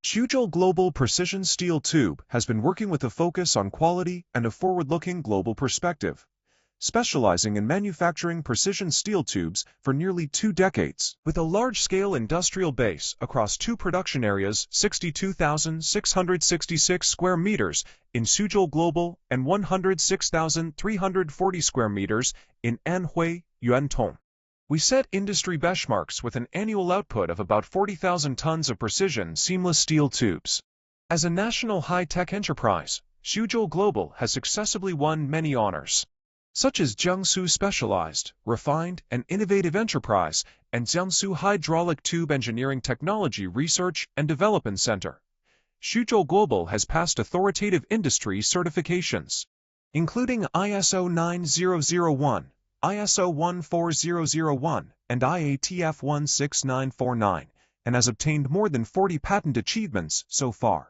Xuzhou Global Precision Steel Tube has been working with a focus on quality and a forward-looking global perspective, specializing in manufacturing precision steel tubes for nearly 2 decades. With a large-scale industrial base across 2 production areas, 62,666 square meters in Xuzhou Global and 106,340 square meters in Anhui, Yuantong. We set industry benchmarks with an annual output of about 40,000 tons of precision seamless steel tubes. As a national high-tech enterprise, Xuzhou Global has successfully won many honors, such as Jiangsu Specialized, Refined, and Innovative Enterprise, and Jiangsu Hydraulic Tube Engineering Technology Research and Development Center. Xuzhou Global has passed authoritative industry certifications, including ISO 9001, ISO 14001, and IATF 16949, and has obtained more than 40 patent achievements so far.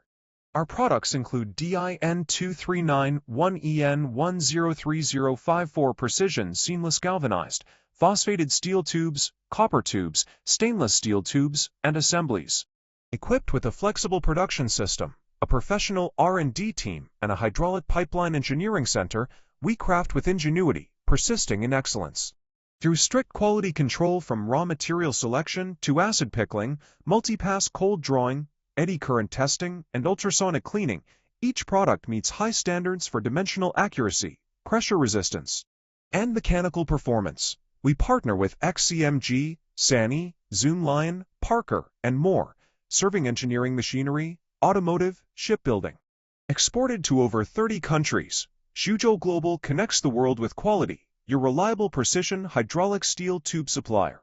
Our products include DIN 2391EN 103054 precision seamless galvanized, phosphated steel tubes, copper tubes, stainless steel tubes, and assemblies. Equipped with a flexible production system, a professional R&D team, and a hydraulic pipeline engineering center, we craft with ingenuity, persisting in excellence. Through strict quality control from raw material selection to acid pickling, multi-pass cold drawing, eddy current testing, and ultrasonic cleaning, each product meets high standards for dimensional accuracy, pressure resistance, and mechanical performance. We partner with XCMG, SANY, ZOOMLION, Parker, and more, serving engineering machinery, automotive, shipbuilding. Exported to over 30 countries, Xuzhou Global connects the world with quality, your reliable precision hydraulic steel tube supplier.